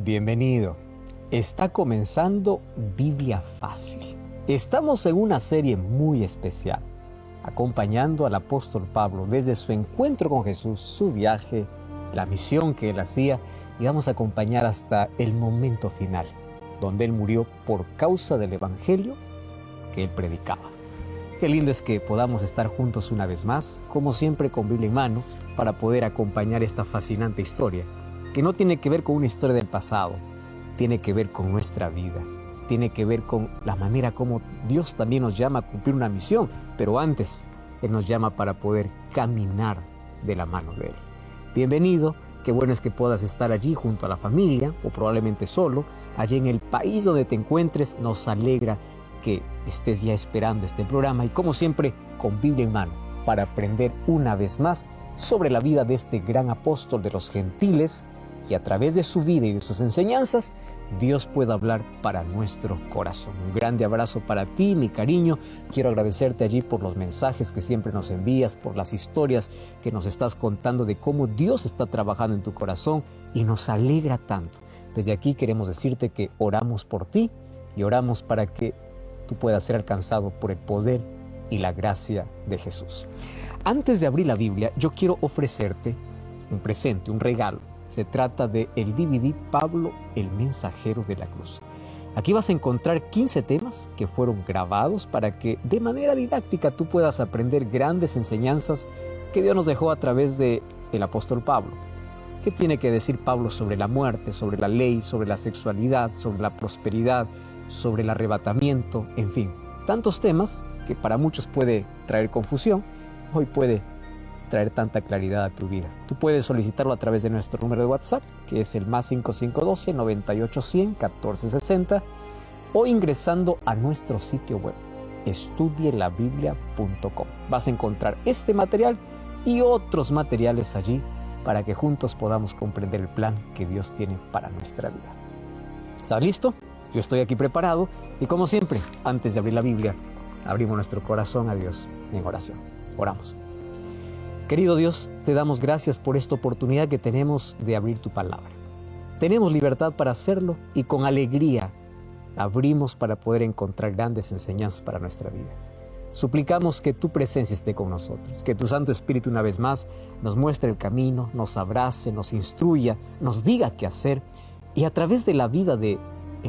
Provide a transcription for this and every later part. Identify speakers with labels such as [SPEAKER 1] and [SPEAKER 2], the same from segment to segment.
[SPEAKER 1] Bienvenido. Está comenzando Biblia Fácil. Estamos en una serie muy especial, acompañando al apóstol Pablo desde su encuentro con Jesús, su viaje, la misión que él hacía, y vamos a acompañar hasta el momento final, donde él murió por causa del evangelio que él predicaba. Qué lindo es que podamos estar juntos una vez más, como siempre con Biblia en mano, para poder acompañar esta fascinante historia, que no tiene que ver con una historia del pasado, tiene que ver con nuestra vida, tiene que ver con la manera como Dios también nos llama a cumplir una misión, pero antes Él nos llama para poder caminar de la mano de Él. Bienvenido, qué bueno es que puedas estar allí junto a la familia, o probablemente solo, allí en el país donde te encuentres. Nos alegra que estés ya esperando este programa y como siempre con Biblia en mano para aprender una vez más sobre la vida de este gran apóstol de los gentiles, y a través de su vida y de sus enseñanzas Dios pueda hablar para nuestro corazón. Un grande abrazo para ti, mi cariño. Quiero agradecerte allí por los mensajes que siempre nos envías, por las historias que nos estás contando de cómo Dios está trabajando en tu corazón y nos alegra tanto. Desde aquí queremos decirte que oramos por ti y oramos para que tú puedas ser alcanzado por el poder y la gracia de Jesús. Antes de abrir la Biblia, yo quiero ofrecerte un presente, un regalo. Se trata de el DVD Pablo, el mensajero de la cruz. Aquí vas a encontrar 15 temas que fueron grabados para que de manera didáctica tú puedas aprender grandes enseñanzas que Dios nos dejó a través del apóstol Pablo. ¿Qué tiene que decir Pablo sobre la muerte, sobre la ley, sobre la sexualidad, sobre la prosperidad, sobre el arrebatamiento? En fin, tantos temas que para muchos puede traer confusión, hoy puede traer tanta claridad a tu vida. Tú puedes solicitarlo a través de nuestro número de WhatsApp, que es el más 5512 9810 1460, o ingresando a nuestro sitio web, estudielabiblia.com. Vas a encontrar este material y otros materiales allí para que juntos podamos comprender el plan que Dios tiene para nuestra vida. ¿Estás listo? Yo estoy aquí preparado y como siempre, antes de abrir la Biblia, abrimos nuestro corazón a Dios en oración. Oramos. Querido Dios, te damos gracias por esta oportunidad que tenemos de abrir tu palabra. Tenemos libertad para hacerlo y con alegría abrimos para poder encontrar grandes enseñanzas para nuestra vida. Suplicamos que tu presencia esté con nosotros, que tu Santo Espíritu una vez más nos muestre el camino, nos abrace, nos instruya, nos diga qué hacer, y a través de la vida del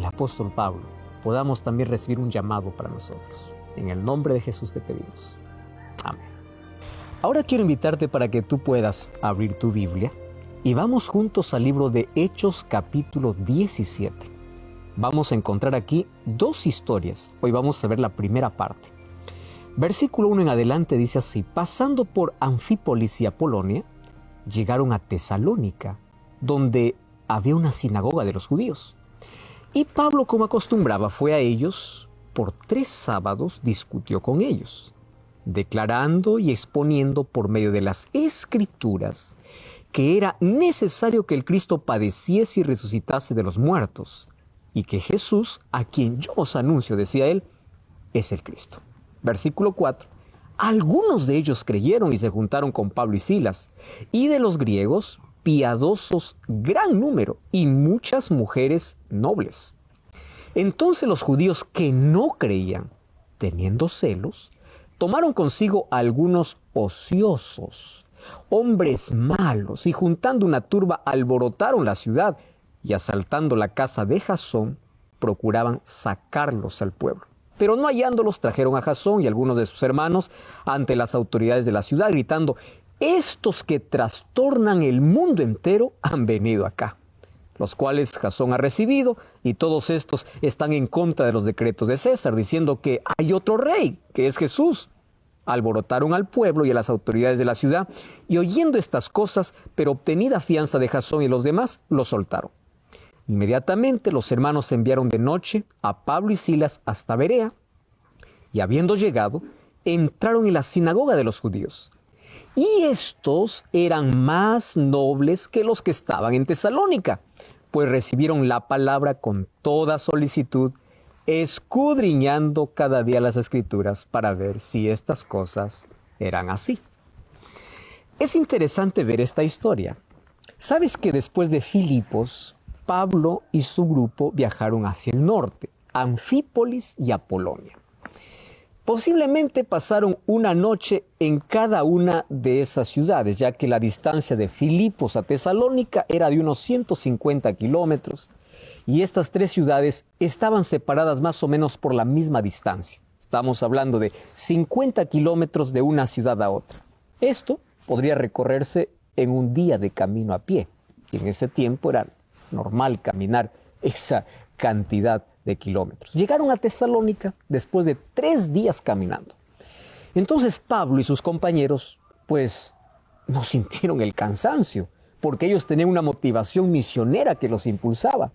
[SPEAKER 1] apóstol Pablo podamos también recibir un llamado para nosotros. En el nombre de Jesús te pedimos. Amén. Ahora quiero invitarte para que tú puedas abrir tu Biblia y vamos juntos al libro de Hechos capítulo 17. Vamos a encontrar aquí dos historias. Hoy vamos a ver la primera parte. Versículo 1 en adelante dice así: pasando por Anfípolis y Apolonia, llegaron a Tesalónica, donde había una sinagoga de los judíos. Y Pablo, como acostumbraba, fue a ellos. Por 3 sábados discutió con ellos, declarando y exponiendo por medio de las Escrituras que era necesario que el Cristo padeciese y resucitase de los muertos, y que Jesús, a quien yo os anuncio, decía él, es el Cristo. Versículo 4. Algunos de ellos creyeron y se juntaron con Pablo y Silas, y de los griegos, piadosos gran número, y muchas mujeres nobles. Entonces los judíos que no creían, teniendo celos, tomaron consigo a algunos ociosos, hombres malos, y juntando una turba alborotaron la ciudad, y asaltando la casa de Jasón, procuraban sacarlos al pueblo. Pero no hallándolos, trajeron a Jasón y algunos de sus hermanos ante las autoridades de la ciudad, gritando: estos que trastornan el mundo entero han venido acá, los cuales Jasón ha recibido, y todos estos están en contra de los decretos de César, diciendo que hay otro rey, que es Jesús. Alborotaron al pueblo y a las autoridades de la ciudad, y oyendo estas cosas, pero obtenida fianza de Jasón y los demás, los soltaron. Inmediatamente los hermanos enviaron de noche a Pablo y Silas hasta Berea, y habiendo llegado, entraron en la sinagoga de los judíos. Y estos eran más nobles que los que estaban en Tesalónica, pues recibieron la palabra con toda solicitud, escudriñando cada día las Escrituras para ver si estas cosas eran así. Es interesante ver esta historia. ¿Sabes que después de Filipos, Pablo y su grupo viajaron hacia el norte, a Anfípolis y a Polonia. Posiblemente pasaron una noche en cada una de esas ciudades, ya que la distancia de Filipos a Tesalónica era de unos 150 kilómetros y estas tres ciudades estaban separadas más o menos por la misma distancia. Estamos hablando de 50 kilómetros de una ciudad a otra. Esto podría recorrerse en un día de camino a pie. Y en ese tiempo era normal caminar esa cantidad de kilómetros. Llegaron a Tesalónica después de 3 días caminando. Entonces Pablo y sus compañeros pues no sintieron el cansancio, porque ellos tenían una motivación misionera que los impulsaba.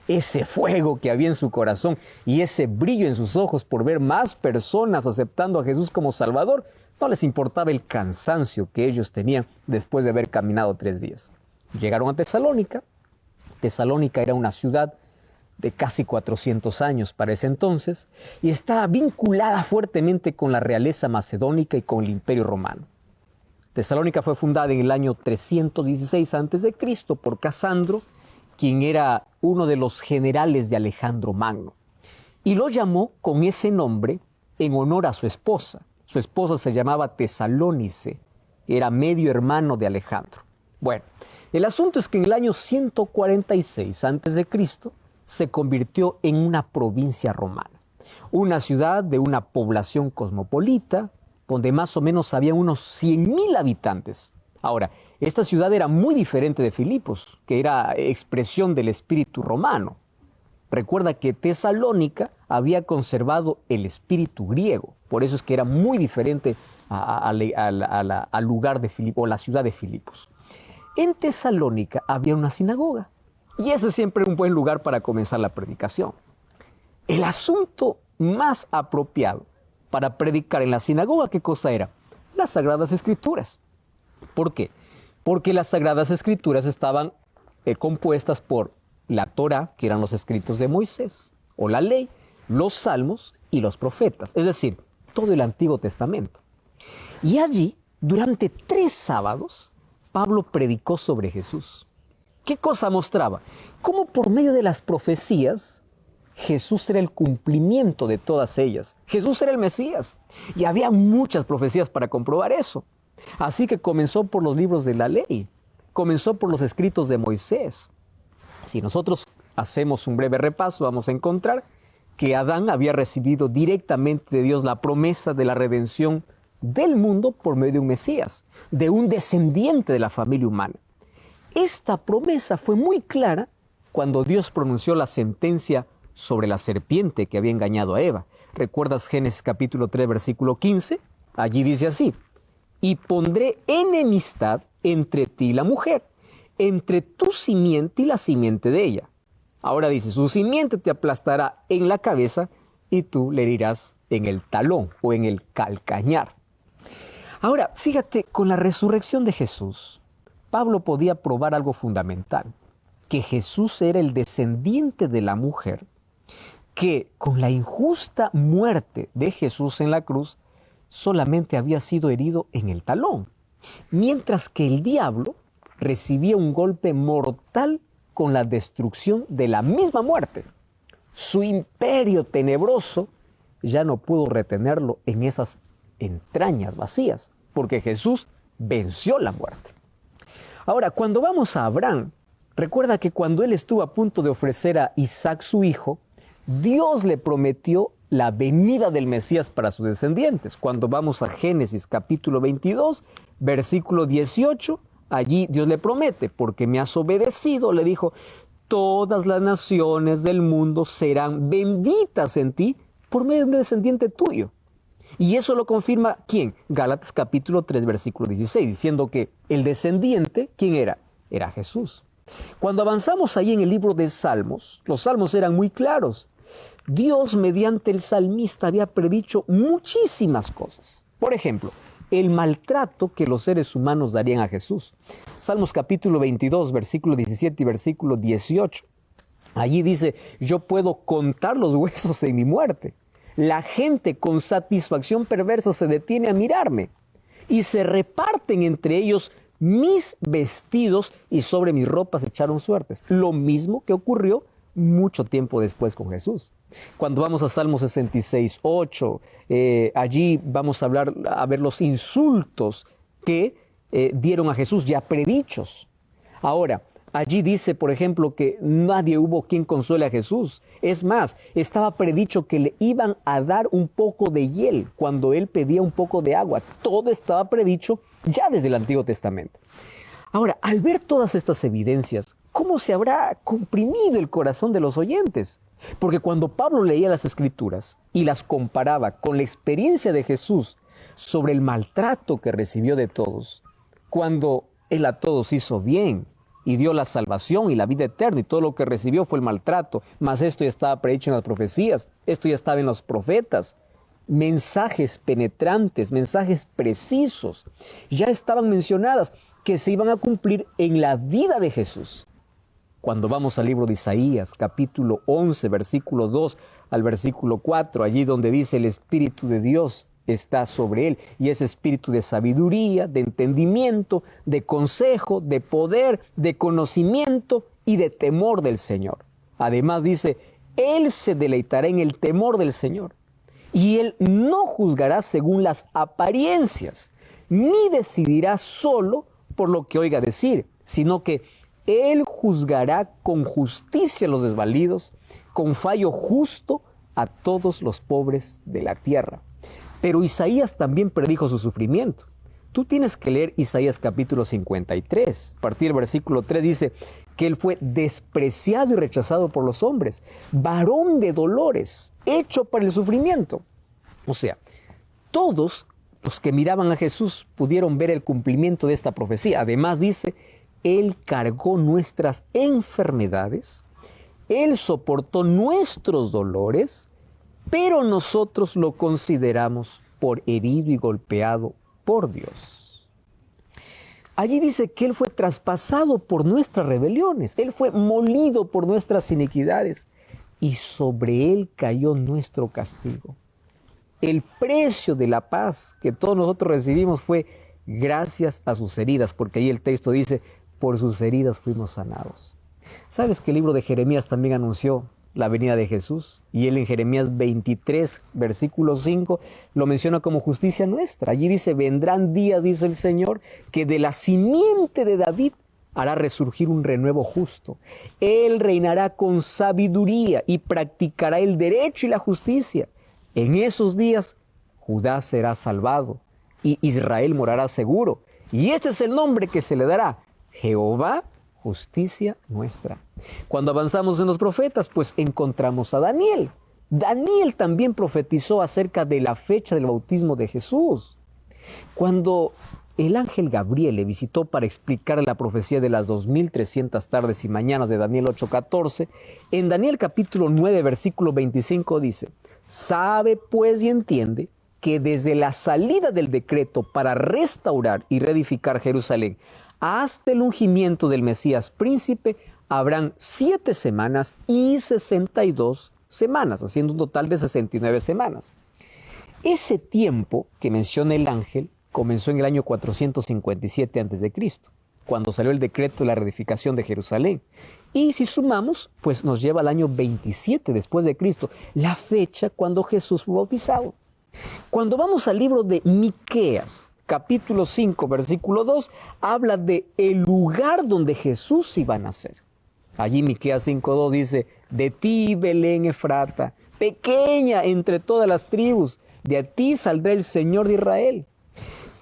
[SPEAKER 1] Ese fuego que había en su corazón y ese brillo en sus ojos por ver más personas aceptando a Jesús como Salvador, no les importaba el cansancio que ellos tenían después de haber caminado 3 días. Llegaron a Tesalónica. Tesalónica era una ciudad de casi 400 años para ese entonces y estaba vinculada fuertemente con la realeza macedónica y con el Imperio Romano. Tesalónica fue fundada en el año 316 a.C. por Casandro, quien era uno de los generales de Alejandro Magno, y lo llamó con ese nombre en honor a su esposa. Su esposa se llamaba Tesalónice, que era medio hermano de Alejandro. Bueno, el asunto es que en el año 146 a.C. se convirtió en una provincia romana, una ciudad de una población cosmopolita, donde más o menos había unos 100,000 habitantes. Ahora, esta ciudad era muy diferente de Filipos, que era expresión del espíritu romano. Recuerda que Tesalónica había conservado el espíritu griego, por eso es que era muy diferente al lugar de Filipos, o la ciudad de Filipos. En Tesalónica había una sinagoga, y ese siempre es un buen lugar para comenzar la predicación. El asunto más apropiado para predicar en la sinagoga, ¿qué cosa era? Las Sagradas Escrituras. ¿Por qué? Porque las Sagradas Escrituras estaban compuestas por la Torá, que eran los escritos de Moisés, o la ley, los salmos y los profetas, es decir, todo el Antiguo Testamento. Y allí, durante 3 sábados, Pablo predicó sobre Jesús. ¿Qué cosa mostraba? Cómo por medio de las profecías, Jesús era el cumplimiento de todas ellas. Jesús era el Mesías. Y había muchas profecías para comprobar eso. Así que comenzó por los libros de la ley, comenzó por los escritos de Moisés. Si nosotros hacemos un breve repaso, vamos a encontrar que Adán había recibido directamente de Dios la promesa de la redención del mundo por medio de un Mesías, de un descendiente de la familia humana. Esta promesa fue muy clara cuando Dios pronunció la sentencia sobre la serpiente que había engañado a Eva. ¿Recuerdas Génesis capítulo 3, versículo 15? Allí dice así: y pondré enemistad entre ti y la mujer, entre tu simiente y la simiente de ella. Ahora dice, su simiente te aplastará en la cabeza y tú le herirás en el talón o en el calcañar. Ahora, fíjate, con la resurrección de Jesús, Pablo podía probar algo fundamental, que Jesús era el descendiente de la mujer, que con la injusta muerte de Jesús en la cruz, solamente había sido herido en el talón, mientras que el diablo recibía un golpe mortal con la destrucción de la misma muerte. Su imperio tenebroso ya no pudo retenerlo en esas entrañas vacías, porque Jesús venció la muerte. Ahora, cuando vamos a Abraham, recuerda que cuando él estuvo a punto de ofrecer a Isaac su hijo, Dios le prometió la venida del Mesías para sus descendientes. Cuando vamos a Génesis capítulo 22, versículo 18, allí Dios le promete, porque me has obedecido, le dijo, todas las naciones del mundo serán benditas en ti por medio de un descendiente tuyo. Y eso lo confirma, ¿quién? Gálatas capítulo 3, versículo 16, diciendo que el descendiente, ¿quién era? Era Jesús. Cuando avanzamos ahí en el libro de Salmos, los salmos eran muy claros. Dios, mediante el salmista, había predicho muchísimas cosas. Por ejemplo, el maltrato que los seres humanos darían a Jesús. Salmos capítulo 22, versículo 17 y versículo 18. Allí dice, yo puedo contar los huesos en mi muerte. La gente con satisfacción perversa se detiene a mirarme y se reparten entre ellos mis vestidos y sobre mis ropas echaron suertes. Lo mismo que ocurrió mucho tiempo después con Jesús. Cuando vamos a Salmo 66, 8, allí vamos a ver los insultos que dieron a Jesús ya predichos. Ahora, allí dice, por ejemplo, que nadie hubo quien consuele a Jesús. Es más, estaba predicho que le iban a dar un poco de hiel cuando él pedía un poco de agua. Todo estaba predicho ya desde el Antiguo Testamento. Ahora, al ver todas estas evidencias, ¿cómo se habrá comprimido el corazón de los oyentes? Porque cuando Pablo leía las Escrituras y las comparaba con la experiencia de Jesús sobre el maltrato que recibió de todos, cuando él a todos hizo bien y dio la salvación y la vida eterna, y todo lo que recibió fue el maltrato, mas esto ya estaba predicho en las profecías, esto ya estaba en los profetas, mensajes penetrantes, mensajes precisos, ya estaban mencionadas que se iban a cumplir en la vida de Jesús. Cuando vamos al libro de Isaías, capítulo 11, versículo 2 al versículo 4, allí donde dice el Espíritu de Dios está sobre él, y ese espíritu de sabiduría, de entendimiento, de consejo, de poder, de conocimiento y de temor del Señor. Además dice, él se deleitará en el temor del Señor, y él no juzgará según las apariencias, ni decidirá solo por lo que oiga decir, sino que él juzgará con justicia a los desvalidos, con fallo justo a todos los pobres de la tierra. Pero Isaías también predijo su sufrimiento. Tú tienes que leer Isaías capítulo 53. A partir del versículo 3 dice que él fue despreciado y rechazado por los hombres, varón de dolores, hecho para el sufrimiento. O sea, todos los que miraban a Jesús pudieron ver el cumplimiento de esta profecía. Además dice, él cargó nuestras enfermedades, él soportó nuestros dolores, pero nosotros lo consideramos por herido y golpeado por Dios. Allí dice que él fue traspasado por nuestras rebeliones, él fue molido por nuestras iniquidades, y sobre él cayó nuestro castigo. El precio de la paz que todos nosotros recibimos fue gracias a sus heridas, porque ahí el texto dice, por sus heridas fuimos sanados. ¿Sabes que el libro de Jeremías también anunció la venida de Jesús? Y él en Jeremías 23, versículo 5, lo menciona como justicia nuestra. Allí dice, vendrán días, dice el Señor, que de la simiente de David hará resurgir un renuevo justo. Él reinará con sabiduría y practicará el derecho y la justicia. En esos días, Judá será salvado y Israel morará seguro. Y este es el nombre que se le dará, Jehová, justicia nuestra. Cuando avanzamos en los profetas, pues encontramos a Daniel. Daniel también profetizó acerca de la fecha del bautismo de Jesús. Cuando el ángel Gabriel le visitó para explicar la profecía de las 2300 tardes y mañanas de Daniel 8:14, en Daniel capítulo 9, versículo 25 dice, sabe pues y entiende que desde la salida del decreto para restaurar y reedificar Jerusalén hasta el ungimiento del Mesías príncipe, habrán 7 semanas y 62 semanas, haciendo un total de 69 semanas. Ese tiempo que menciona el ángel comenzó en el año 457 a.C., cuando salió el decreto de la reedificación de Jerusalén. Y si sumamos, pues nos lleva al año 27 después de Cristo, la fecha cuando Jesús fue bautizado. Cuando vamos al libro de Miqueas, capítulo 5, versículo 2, habla de el lugar donde Jesús iba a nacer. Allí Miqueas 5:2 dice, de ti, Belén Efrata, pequeña entre todas las tribus, de ti saldrá el Señor de Israel.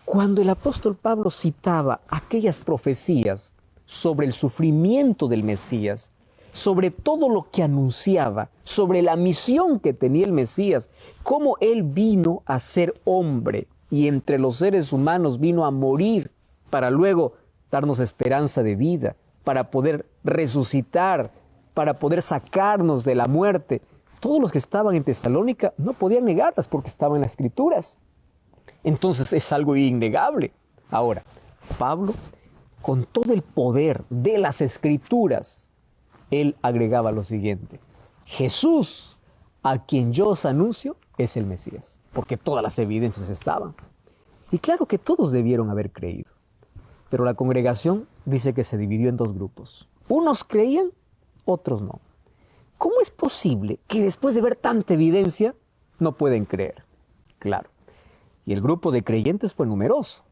[SPEAKER 1] Cuando el apóstol Pablo citaba aquellas profecías sobre el sufrimiento del Mesías, sobre todo lo que anunciaba, sobre la misión que tenía el Mesías, cómo él vino a ser hombre y entre los seres humanos vino a morir para luego darnos esperanza de vida, para poder resucitar, para poder sacarnos de la muerte. Todos los que estaban en Tesalónica no podían negarlas porque estaban en las Escrituras. Entonces es algo innegable. Ahora, Pablo, con todo el poder de las Escrituras, él agregaba lo siguiente: Jesús, a quien yo os anuncio, es el Mesías, porque todas las evidencias estaban. Y claro que todos debieron haber creído. Pero la congregación dice que se dividió en dos grupos. Unos creían, otros no. ¿Cómo es posible que después de ver tanta evidencia no pueden creer? Claro. Y el grupo de creyentes fue numeroso,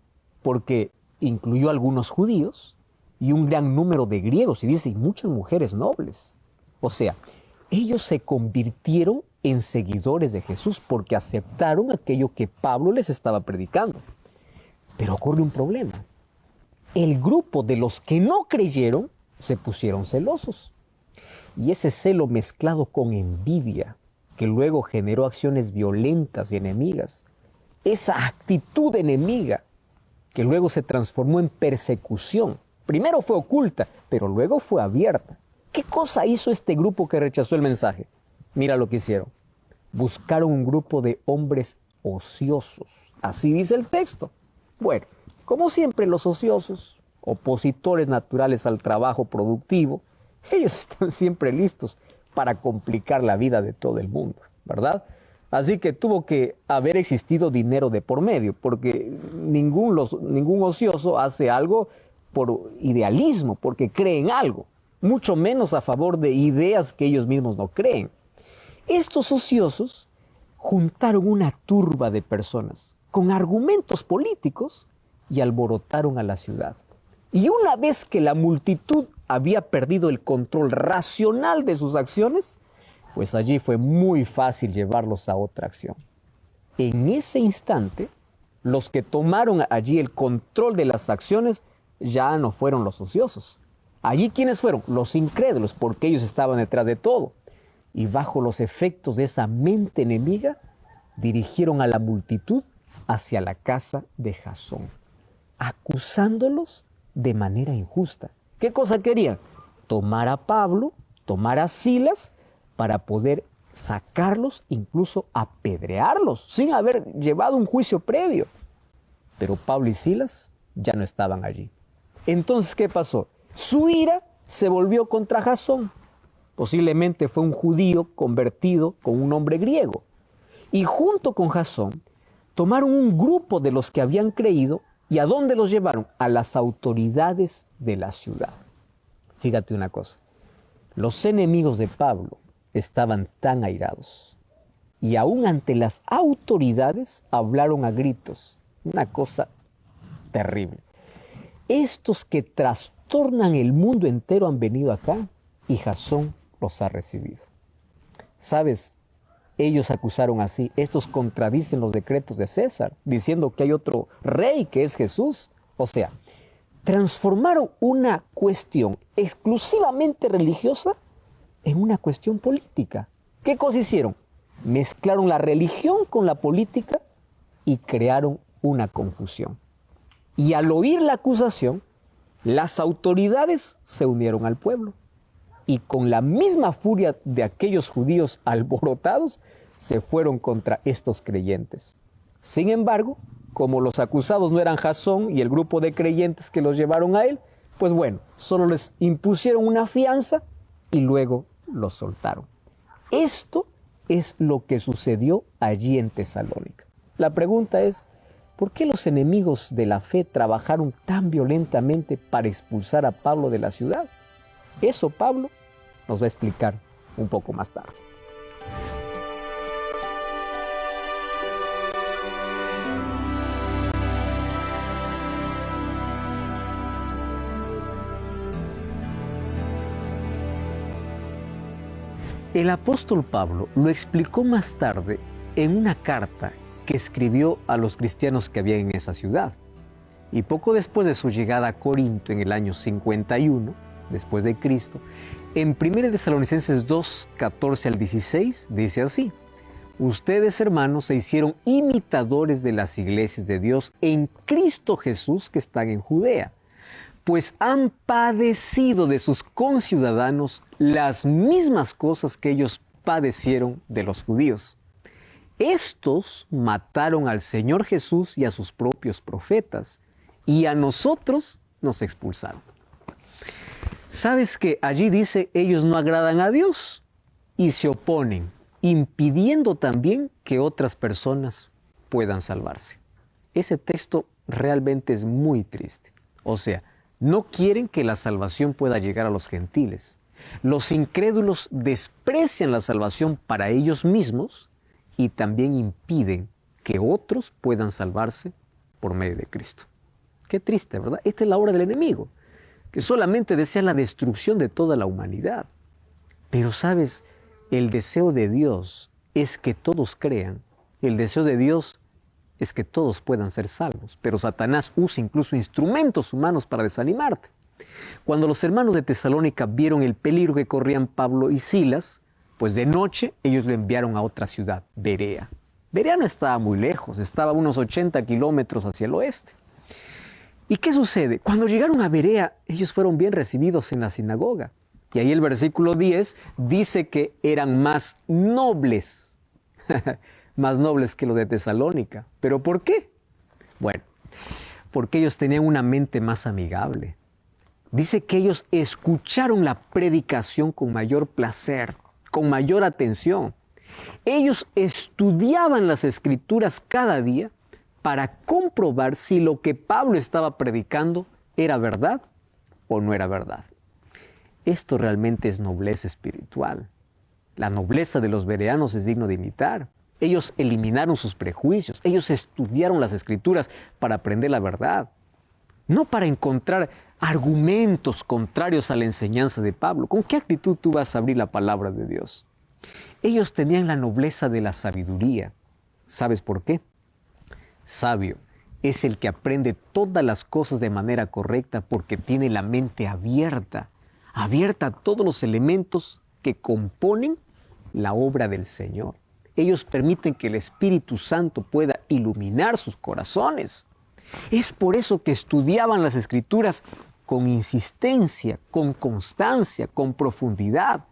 [SPEAKER 1] porque incluyó algunos judíos y un gran número de griegos, y dice, y muchas mujeres nobles. O sea, ellos se convirtieron en seguidores de Jesús porque aceptaron aquello que Pablo les estaba predicando. Pero ocurre un problema. El grupo de los que no creyeron se pusieron celosos. Y ese celo mezclado con envidia, que luego generó acciones violentas y enemigas, esa actitud enemiga, que luego se transformó en persecución. Primero fue oculta, pero luego fue abierta. ¿Qué cosa hizo este grupo que rechazó el mensaje? Mira lo que hicieron. Buscaron un grupo de hombres ociosos. Así dice el texto. Bueno, como siempre los ociosos, opositores naturales al trabajo productivo, ellos están siempre listos para complicar la vida de todo el mundo, ¿verdad? Así que tuvo que haber existido dinero de por medio, porque ningún ocioso hace algo por idealismo, porque cree en algo, mucho menos a favor de ideas que ellos mismos no creen. Estos ociosos juntaron una turba de personas con argumentos políticos y alborotaron a la ciudad. Y una vez que la multitud había perdido el control racional de sus acciones, pues allí fue muy fácil llevarlos a otra acción. En ese instante, los que tomaron allí el control de las acciones ya no fueron los ociosos. Allí, ¿quiénes fueron? Los incrédulos, porque ellos estaban detrás de todo. Y bajo los efectos de esa mente enemiga, dirigieron a la multitud hacia la casa de Jasón, acusándolos de manera injusta. ¿Qué cosa querían? Tomar a Pablo, tomar a Silas, para poder sacarlos, incluso apedrearlos, sin haber llevado un juicio previo. Pero Pablo y Silas ya no estaban allí. Entonces, ¿qué pasó? Su ira se volvió contra Jasón. Posiblemente fue un judío convertido con un nombre griego. Y junto con Jasón, tomaron un grupo de los que habían creído. ¿Y a dónde los llevaron? A las autoridades de la ciudad. Fíjate una cosa. Los enemigos de Pablo estaban tan airados. Y aún ante las autoridades hablaron a gritos. Una cosa terrible. Estos que trastornan el mundo entero han venido acá y Jasón los ha recibido. ¿Sabes? Ellos acusaron así, estos contradicen los decretos de César, diciendo que hay otro rey que es Jesús. O sea, transformaron una cuestión exclusivamente religiosa en una cuestión política. ¿Qué cosa hicieron? Mezclaron la religión con la política y crearon una confusión. Y al oír la acusación, las autoridades se unieron al pueblo. Y con la misma furia de aquellos judíos alborotados, se fueron contra estos creyentes. Sin embargo, como los acusados no eran Jasón y el grupo de creyentes que los llevaron a él, pues bueno, solo les impusieron una fianza y luego los soltaron. Esto es lo que sucedió allí en Tesalónica. La pregunta es, ¿por qué los enemigos de la fe trabajaron tan violentamente para expulsar a Pablo de la ciudad? Eso Pablo nos va a explicar un poco más tarde. El apóstol Pablo lo explicó más tarde en una carta que escribió a los cristianos que había en esa ciudad. Y poco después de su llegada a Corinto en el año 51, después de Cristo, en 1 Tesalonicenses 2, 14 al 16, dice así: ustedes, hermanos, se hicieron imitadores de las iglesias de Dios en Cristo Jesús que están en Judea, pues han padecido de sus conciudadanos las mismas cosas que ellos padecieron de los judíos. Estos mataron al Señor Jesús y a sus propios profetas, y a nosotros nos expulsaron. ¿Sabes que allí dice, ellos no agradan a Dios y se oponen, impidiendo también que otras personas puedan salvarse? Ese texto realmente es muy triste. O sea, no quieren que la salvación pueda llegar a los gentiles. Los incrédulos desprecian la salvación para ellos mismos y también impiden que otros puedan salvarse por medio de Cristo. Qué triste, ¿verdad? Esta es la obra del enemigo, que solamente desea la destrucción de toda la humanidad. Pero, ¿sabes? El deseo de Dios es que todos crean. El deseo de Dios es que todos puedan ser salvos. Pero Satanás usa incluso instrumentos humanos para desanimarte. Cuando los hermanos de Tesalónica vieron el peligro que corrían Pablo y Silas, pues de noche ellos lo enviaron a otra ciudad, Berea. Berea no estaba muy lejos, estaba a unos 80 kilómetros hacia el oeste. ¿Y qué sucede? Cuando llegaron a Berea, ellos fueron bien recibidos en la sinagoga. Y ahí el versículo 10 dice que eran más nobles, más nobles que los de Tesalónica. ¿Pero por qué? Bueno, porque ellos tenían una mente más amigable. Dice que ellos escucharon la predicación con mayor placer, con mayor atención. Ellos estudiaban las Escrituras cada día para comprobar si lo que Pablo estaba predicando era verdad o no era verdad. Esto realmente es nobleza espiritual. La nobleza de los bereanos es digno de imitar. Ellos eliminaron sus prejuicios, ellos estudiaron las Escrituras para aprender la verdad, no para encontrar argumentos contrarios a la enseñanza de Pablo. ¿Con qué actitud tú vas a abrir la palabra de Dios? Ellos tenían la nobleza de la sabiduría. ¿Sabes por qué? Sabio es el que aprende todas las cosas de manera correcta porque tiene la mente abierta a todos los elementos que componen la obra del Señor. Ellos permiten que el Espíritu Santo pueda iluminar sus corazones. Es por eso que estudiaban las Escrituras con insistencia, con constancia, con profundidad.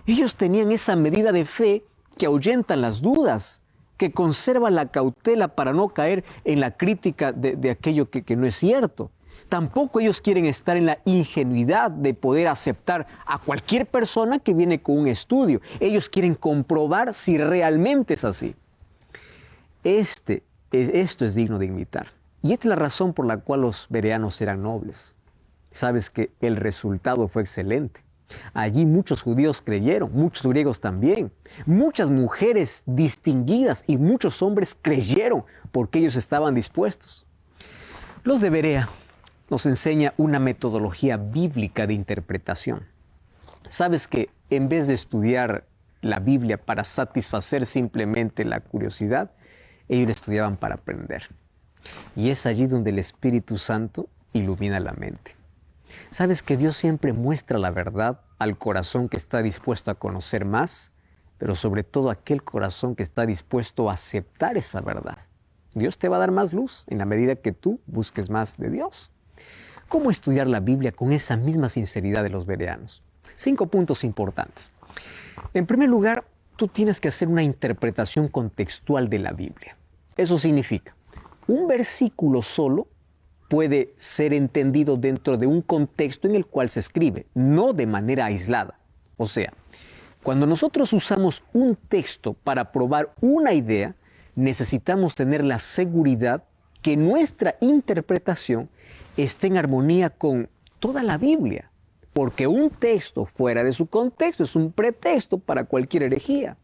[SPEAKER 1] Ellos tenían esa medida de fe que ahuyenta las dudas, que conserva la cautela para no caer en la crítica de aquello que no es cierto. Tampoco ellos quieren estar en la ingenuidad de poder aceptar a cualquier persona que viene con un estudio. Ellos quieren comprobar si realmente es así. Esto es digno de imitar. Y esta es la razón por la cual los bereanos eran nobles. Sabes que el resultado fue excelente. Allí muchos judíos creyeron, muchos griegos también. Muchas mujeres distinguidas y muchos hombres creyeron porque ellos estaban dispuestos. Los de Berea nos enseña una metodología bíblica de interpretación. Sabes que en vez de estudiar la Biblia para satisfacer simplemente la curiosidad, ellos la estudiaban para aprender. Y es allí donde el Espíritu Santo ilumina la mente. Sabes que Dios siempre muestra la verdad al corazón que está dispuesto a conocer más, pero sobre todo aquel corazón que está dispuesto a aceptar esa verdad. Dios te va a dar más luz en la medida que tú busques más de Dios. ¿Cómo estudiar la Biblia con esa misma sinceridad de los bereanos? 5 puntos importantes. En primer lugar, tú tienes que hacer una interpretación contextual de la Biblia. Eso significa, un versículo solo puede ser entendido dentro de un contexto en el cual se escribe, no de manera aislada. O sea, cuando nosotros usamos un texto para probar una idea, necesitamos tener la seguridad que nuestra interpretación esté en armonía con toda la Biblia, porque un texto fuera de su contexto es un pretexto para cualquier herejía.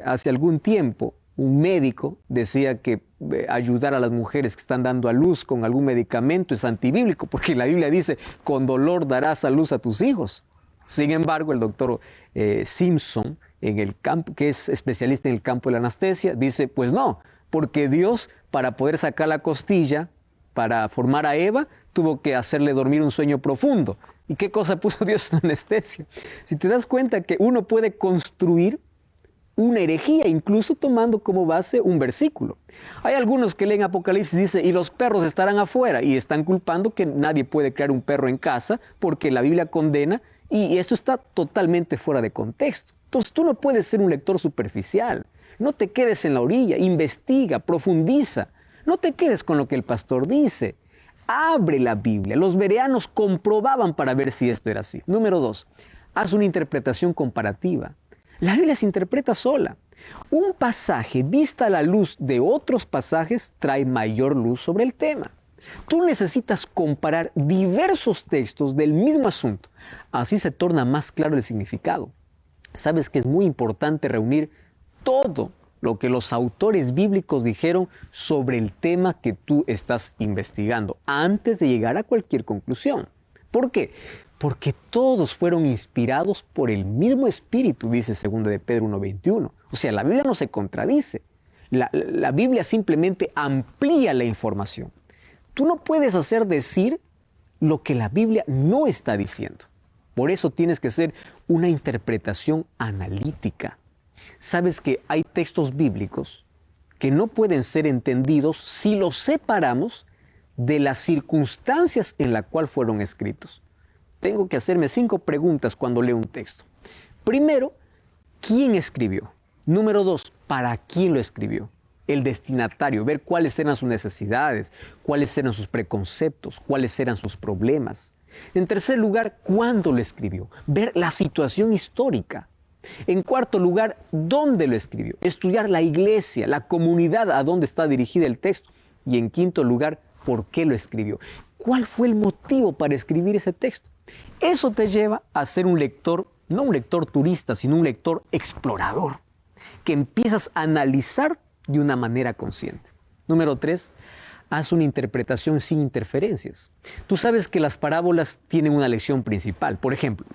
[SPEAKER 1] Hace algún tiempo, un médico decía que ayudar a las mujeres que están dando a luz con algún medicamento es antibíblico, porque la Biblia dice, con dolor darás a luz a tus hijos. Sin embargo, el doctor Simpson, que es especialista en el campo de la anestesia, dice, pues no, porque Dios, para poder sacar la costilla, para formar a Eva, tuvo que hacerle dormir un sueño profundo. ¿Y qué cosa puso Dios en la anestesia? Si te das cuenta que uno puede construir una herejía, incluso tomando como base un versículo. Hay algunos que leen Apocalipsis y dicen, y los perros estarán afuera, y están culpando que nadie puede crear un perro en casa, porque la Biblia condena, y esto está totalmente fuera de contexto. Entonces tú no puedes ser un lector superficial. No te quedes en la orilla, investiga, profundiza. No te quedes con lo que el pastor dice. Abre la Biblia. Los bereanos comprobaban para ver si esto era así. Número 2, haz una interpretación comparativa. La Biblia se interpreta sola. Un pasaje vista a la luz de otros pasajes trae mayor luz sobre el tema. Tú necesitas comparar diversos textos del mismo asunto. Así se torna más claro el significado. Sabes que es muy importante reunir todo lo que los autores bíblicos dijeron sobre el tema que tú estás investigando antes de llegar a cualquier conclusión. ¿Por qué? Porque todos fueron inspirados por el mismo Espíritu, dice 2 de Pedro 1:21. O sea, la Biblia no se contradice. La Biblia simplemente amplía la información. Tú no puedes hacer decir lo que la Biblia no está diciendo. Por eso tienes que hacer una interpretación analítica. Sabes que hay textos bíblicos que no pueden ser entendidos si los separamos de las circunstancias en las cuales fueron escritos. Tengo que hacerme 5 preguntas cuando leo un texto. Primero, ¿quién escribió? Número 2, ¿para quién lo escribió? El destinatario, ver cuáles eran sus necesidades, cuáles eran sus preconceptos, cuáles eran sus problemas. En tercer lugar, ¿cuándo lo escribió? Ver la situación histórica. En cuarto lugar, ¿dónde lo escribió? Estudiar la iglesia, la comunidad a donde está dirigida el texto. Y en quinto lugar, ¿por qué lo escribió? ¿Cuál fue el motivo para escribir ese texto? Eso te lleva a ser un lector, no un lector turista, sino un lector explorador, que empiezas a analizar de una manera consciente. Número 3, haz una interpretación sin interferencias. Tú sabes que las parábolas tienen una lección principal. Por ejemplo,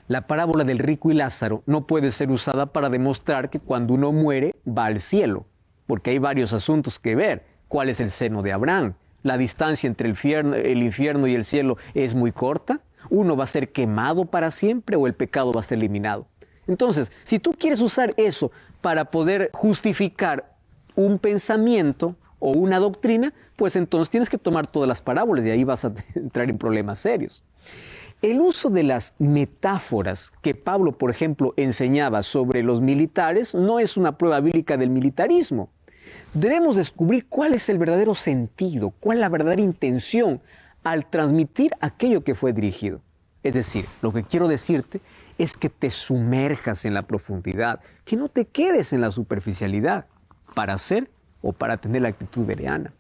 [SPEAKER 1] la parábola del rico y Lázaro no puede ser usada para demostrar que cuando uno muere va al cielo, porque hay varios asuntos que ver. ¿Cuál es el seno de Abraham? La distancia entre el infierno y el cielo es muy corta. ¿Uno va a ser quemado para siempre o el pecado va a ser eliminado? Entonces, si tú quieres usar eso para poder justificar un pensamiento o una doctrina, pues entonces tienes que tomar todas las parábolas y ahí vas a entrar en problemas serios. El uso de las metáforas que Pablo, por ejemplo, enseñaba sobre los militares no es una prueba bíblica del militarismo. Debemos descubrir cuál es el verdadero sentido, cuál es la verdadera intención al transmitir aquello que fue dirigido. Es decir, lo que quiero decirte es que te sumerjas en la profundidad, que no te quedes en la superficialidad para hacer o para tener la actitud bereana.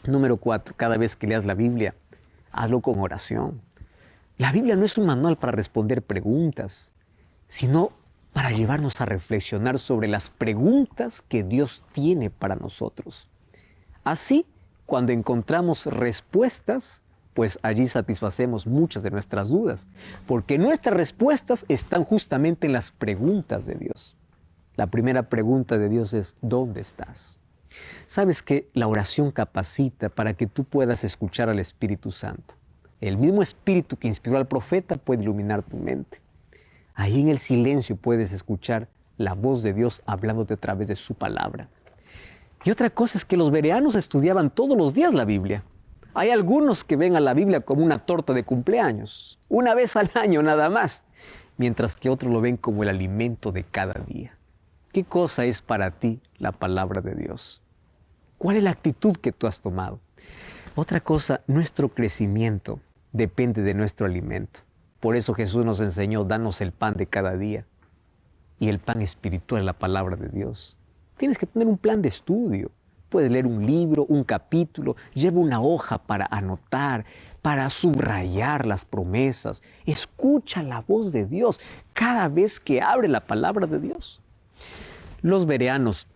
[SPEAKER 1] Número 4, cada vez que leas la Biblia, hazlo con oración. La Biblia no es un manual para responder preguntas, sino para llevarnos a reflexionar sobre las preguntas que Dios tiene para nosotros. Así, cuando encontramos respuestas, pues allí satisfacemos muchas de nuestras dudas, porque nuestras respuestas están justamente en las preguntas de Dios. La primera pregunta de Dios es, ¿dónde estás? Sabes que la oración capacita para que tú puedas escuchar al Espíritu Santo. El mismo Espíritu que inspiró al profeta puede iluminar tu mente. Ahí en el silencio puedes escuchar la voz de Dios hablándote a través de su palabra. Y otra cosa es que los bereanos estudiaban todos los días la Biblia. Hay algunos que ven a la Biblia como una torta de cumpleaños, una vez al año nada más, mientras que otros lo ven como el alimento de cada día. ¿Qué cosa es para ti la palabra de Dios? ¿Cuál es la actitud que tú has tomado? Otra cosa, nuestro crecimiento depende de nuestro alimento. Por eso Jesús nos enseñó, danos el pan de cada día. Y el pan espiritual es la palabra de Dios. Tienes que tener un plan de estudio. Puedes leer un libro, un capítulo, lleva una hoja para anotar, para subrayar las promesas. Escucha la voz de Dios cada vez que abre la palabra de Dios. Los bereanos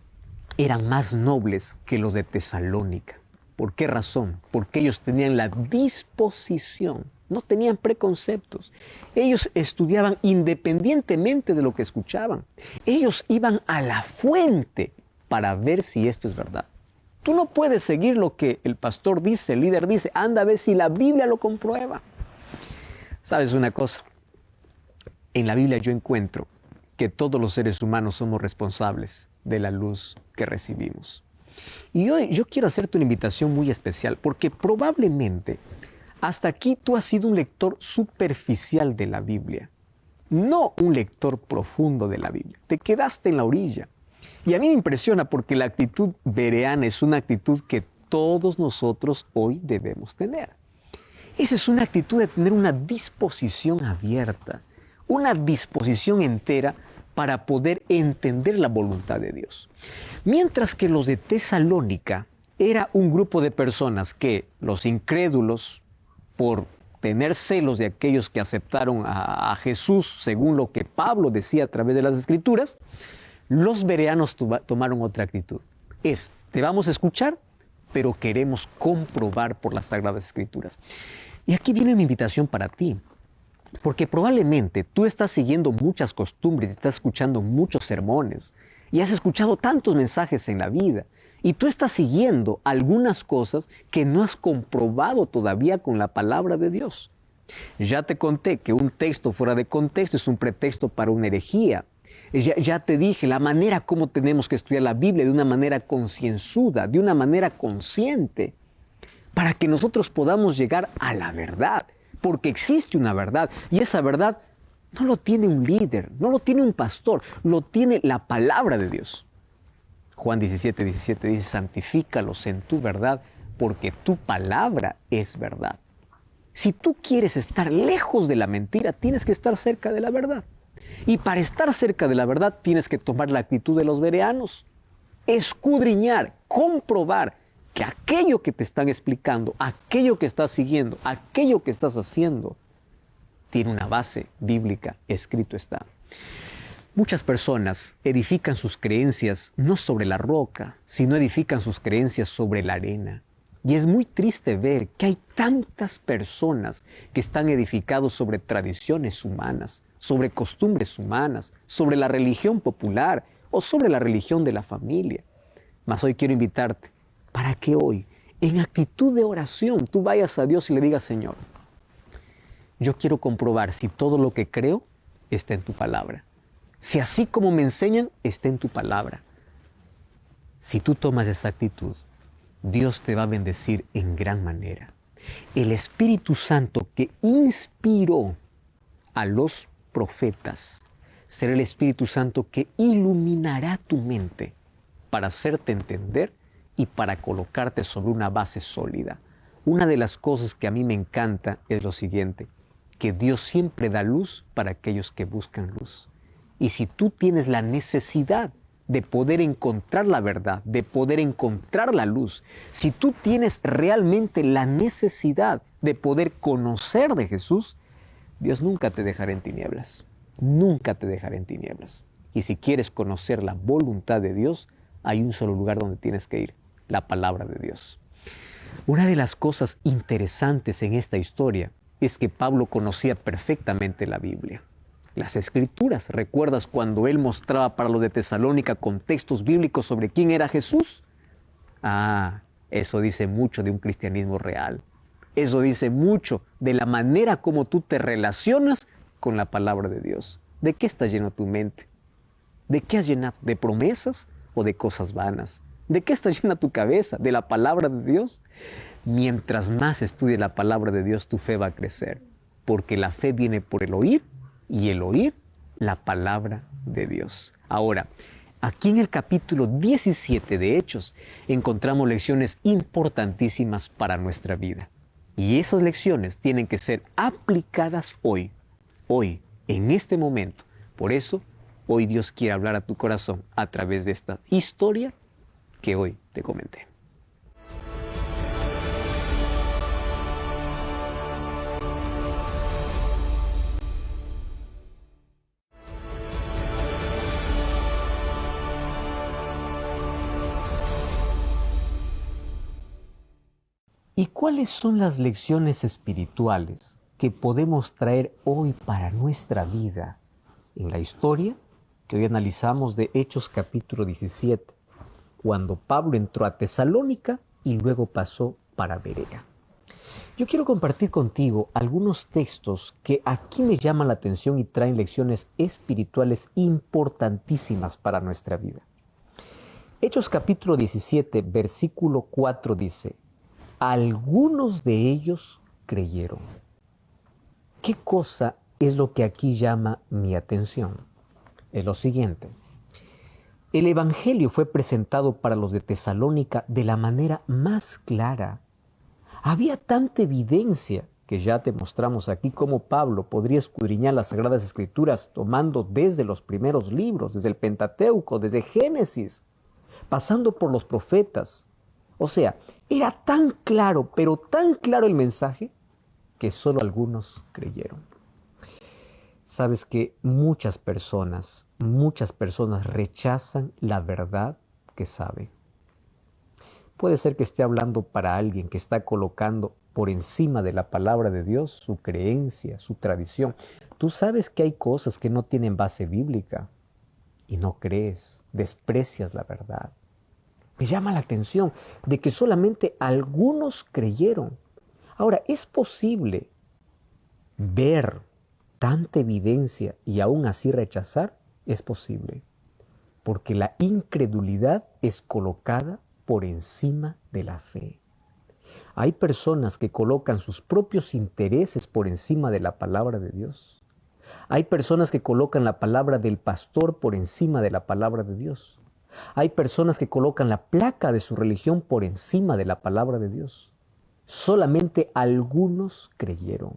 [SPEAKER 1] eran más nobles que los de Tesalónica. ¿Por qué razón? Porque ellos tenían la disposición, no tenían preconceptos. Ellos estudiaban independientemente de lo que escuchaban. Ellos iban a la fuente para ver si esto es verdad. Tú no puedes seguir lo que el pastor dice, el líder dice, anda a ver si la Biblia lo comprueba. ¿Sabes una cosa? En la Biblia yo encuentro que todos los seres humanos somos responsables de la luz que recibimos. Y hoy yo quiero hacerte una invitación muy especial, porque probablemente hasta aquí tú has sido un lector superficial de la Biblia, no un lector profundo de la Biblia. Te quedaste en la orilla. Y a mí me impresiona porque la actitud bereana es una actitud que todos nosotros hoy debemos tener. Esa es una actitud de tener una disposición abierta, una disposición entera para poder entender la voluntad de Dios. Mientras que los de Tesalónica era un grupo de personas que los incrédulos, por tener celos de aquellos que aceptaron a Jesús, según lo que Pablo decía a través de las Escrituras, los bereanos tomaron otra actitud. Te vamos a escuchar, pero queremos comprobar por las Sagradas Escrituras. Y aquí viene mi invitación para ti, porque probablemente tú estás siguiendo muchas costumbres, estás escuchando muchos sermones y has escuchado tantos mensajes en la vida y tú estás siguiendo algunas cosas que no has comprobado todavía con la palabra de Dios. Ya te conté que un texto fuera de contexto es un pretexto para una herejía. Ya te dije la manera como tenemos que estudiar la Biblia de una manera concienzuda, de una manera consciente, para que nosotros podamos llegar a la verdad, porque existe una verdad y esa verdad no lo tiene un líder, no lo tiene un pastor, lo tiene la palabra de Dios. Juan 17:17 dice, santifícalos en tu verdad, porque tu palabra es verdad. Si tú quieres estar lejos de la mentira, tienes que estar cerca de la verdad. Y para estar cerca de la verdad, tienes que tomar la actitud de los bereanos. Escudriñar, comprobar que aquello que te están explicando, aquello que estás siguiendo, aquello que estás haciendo, tiene una base bíblica, escrito está. Muchas personas edifican sus creencias no sobre la roca, sino edifican sus creencias sobre la arena. Y es muy triste ver que hay tantas personas que están edificados sobre tradiciones humanas, sobre costumbres humanas, sobre la religión popular o sobre la religión de la familia. Mas hoy quiero invitarte para que hoy, en actitud de oración, tú vayas a Dios y le digas, Señor, yo quiero comprobar si todo lo que creo está en tu palabra. Si así como me enseñan, está en tu palabra. Si tú tomas esa actitud, Dios te va a bendecir en gran manera. El Espíritu Santo que inspiró a los profetas será el Espíritu Santo que iluminará tu mente para hacerte entender y para colocarte sobre una base sólida. Una de las cosas que a mí me encanta es lo siguiente, que Dios siempre da luz para aquellos que buscan luz. Y si tú tienes la necesidad de poder encontrar la verdad, de poder encontrar la luz, si tú tienes realmente la necesidad de poder conocer de Jesús, Dios nunca te dejará en tinieblas, nunca te dejará en tinieblas. Y si quieres conocer la voluntad de Dios, hay un solo lugar donde tienes que ir, la palabra de Dios. Una de las cosas interesantes en esta historia es que Pablo conocía perfectamente la Biblia. Las Escrituras, ¿recuerdas cuando él mostraba para los de Tesalónica contextos bíblicos sobre quién era Jesús? Eso dice mucho de un cristianismo real. Eso dice mucho de la manera como tú te relacionas con la palabra de Dios. ¿De qué está lleno tu mente? ¿De qué has llenado? ¿De promesas o de cosas vanas? ¿De qué está llena tu cabeza? ¿De la palabra de Dios? Mientras más estudies la palabra de Dios, tu fe va a crecer. Porque la fe viene por el oír y el oír la palabra de Dios. Ahora, aquí en el capítulo 17 de Hechos encontramos lecciones importantísimas para nuestra vida. Y esas lecciones tienen que ser aplicadas hoy, en este momento. Por eso, hoy Dios quiere hablar a tu corazón a través de esta historia que hoy te comenté. ¿Y cuáles son las lecciones espirituales que podemos traer hoy para nuestra vida en la historia que hoy analizamos de Hechos capítulo 17, cuando Pablo entró a Tesalónica y luego pasó para Berea? Yo quiero compartir contigo algunos textos que aquí me llaman la atención y traen lecciones espirituales importantísimas para nuestra vida. Hechos capítulo 17, versículo 4 dice: algunos de ellos creyeron. ¿Qué cosa es lo que aquí llama mi atención? Es lo siguiente. El Evangelio fue presentado para los de Tesalónica de la manera más clara. Había tanta evidencia que ya te mostramos aquí cómo Pablo podría escudriñar las Sagradas Escrituras tomando desde los primeros libros, desde el Pentateuco, desde Génesis, pasando por los profetas, O sea, era tan claro, pero tan claro el mensaje, que solo algunos creyeron. Sabes que muchas personas rechazan la verdad que saben. Puede ser que esté hablando para alguien que está colocando por encima de la palabra de Dios su creencia, su tradición. Tú sabes que hay cosas que no tienen base bíblica y no crees, desprecias la verdad. Me llama la atención de que solamente algunos creyeron. Ahora, ¿es posible ver tanta evidencia y aún así rechazar? Es posible, porque la incredulidad es colocada por encima de la fe. Hay personas que colocan sus propios intereses por encima de la palabra de Dios. Hay personas que colocan la palabra del pastor por encima de la palabra de Dios. Hay personas que colocan la placa de su religión por encima de la palabra de Dios. Solamente algunos creyeron.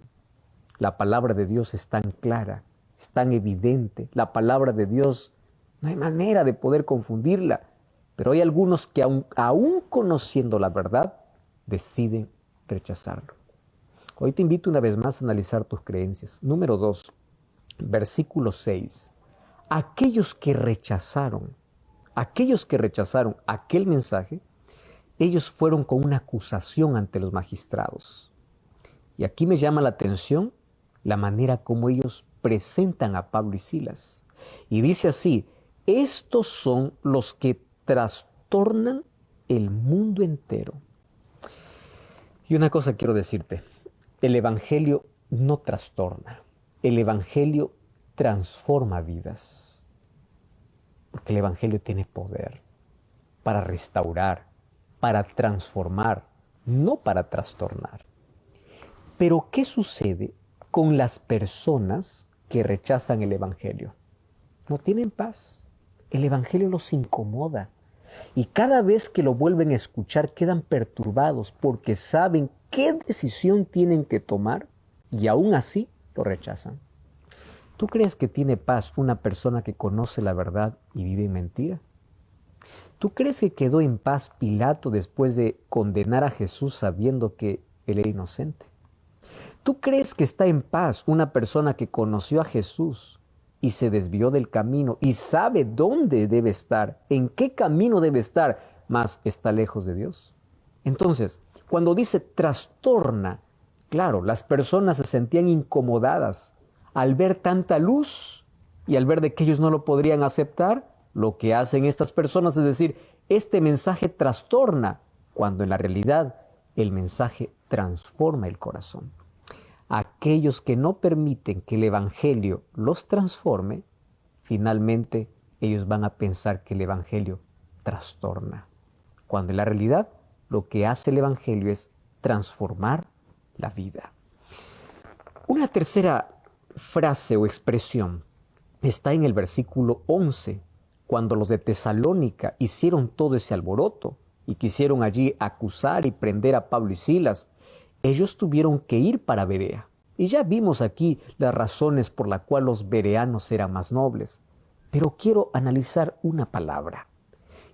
[SPEAKER 1] La palabra de Dios es tan clara, es tan evidente. La palabra de Dios no hay manera de poder confundirla. Pero hay algunos que aún conociendo la verdad, deciden rechazarlo. Hoy te invito una vez más a analizar tus creencias. Número 2, versículo 6. Aquellos que rechazaron aquel mensaje, ellos fueron con una acusación ante los magistrados. Y aquí me llama la atención la manera como ellos presentan a Pablo y Silas. Y dice así: estos son los que trastornan el mundo entero. Y una cosa quiero decirte, el Evangelio no trastorna, el Evangelio transforma vidas. Porque el Evangelio tiene poder para restaurar, para transformar, no para trastornar. Pero ¿qué sucede con las personas que rechazan el Evangelio? No tienen paz. El Evangelio los incomoda. Y cada vez que lo vuelven a escuchar quedan perturbados porque saben qué decisión tienen que tomar y aún así lo rechazan. ¿Tú crees que tiene paz una persona que conoce la verdad y vive en mentira? ¿Tú crees que quedó en paz Pilato después de condenar a Jesús sabiendo que él era inocente? ¿Tú crees que está en paz una persona que conoció a Jesús y se desvió del camino y sabe dónde debe estar, en qué camino debe estar, mas está lejos de Dios? Entonces, cuando dice trastorna, claro, las personas se sentían incomodadas al ver tanta luz y al ver de que ellos no lo podrían aceptar. Lo que hacen estas personas es decir, este mensaje trastorna, cuando en la realidad el mensaje transforma el corazón. Aquellos que no permiten que el Evangelio los transforme, finalmente ellos van a pensar que el Evangelio trastorna, cuando en la realidad lo que hace el Evangelio es transformar la vida. Una tercera frase o expresión está en el versículo 11, cuando los de Tesalónica hicieron todo ese alboroto y quisieron allí acusar y prender a Pablo y Silas. Ellos tuvieron que ir para Berea. Y ya vimos aquí las razones por las cuales los bereanos eran más nobles. Pero quiero analizar una palabra.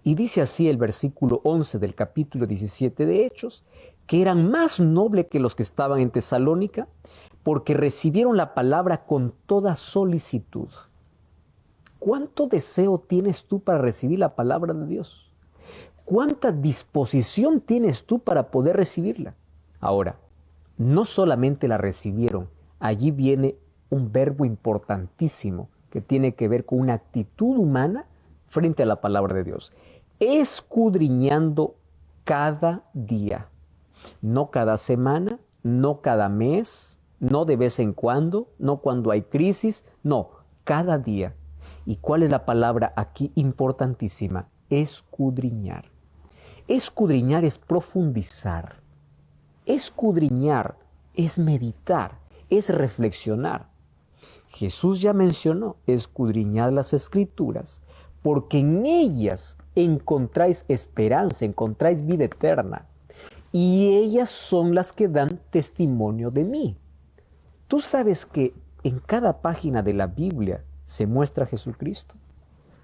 [SPEAKER 1] Y dice así el versículo 11 del capítulo 17 de Hechos, que eran más nobles que los que estaban en Tesalónica, porque recibieron la palabra con toda solicitud. ¿Cuánto deseo tienes tú para recibir la palabra de Dios? ¿Cuánta disposición tienes tú para poder recibirla? Ahora, no solamente la recibieron, allí viene un verbo importantísimo que tiene que ver con una actitud humana frente a la palabra de Dios. Escudriñando cada día, no cada semana, no cada mes, no de vez en cuando, no cuando hay crisis, no, cada día. ¿Y cuál es la palabra aquí importantísima? Escudriñar. Escudriñar es profundizar. Escudriñar es meditar, es reflexionar. Jesús ya mencionó, escudriñad las Escrituras, porque en ellas encontráis esperanza, encontráis vida eterna, y ellas son las que dan testimonio de mí. Tú sabes que en cada página de la Biblia se muestra Jesucristo.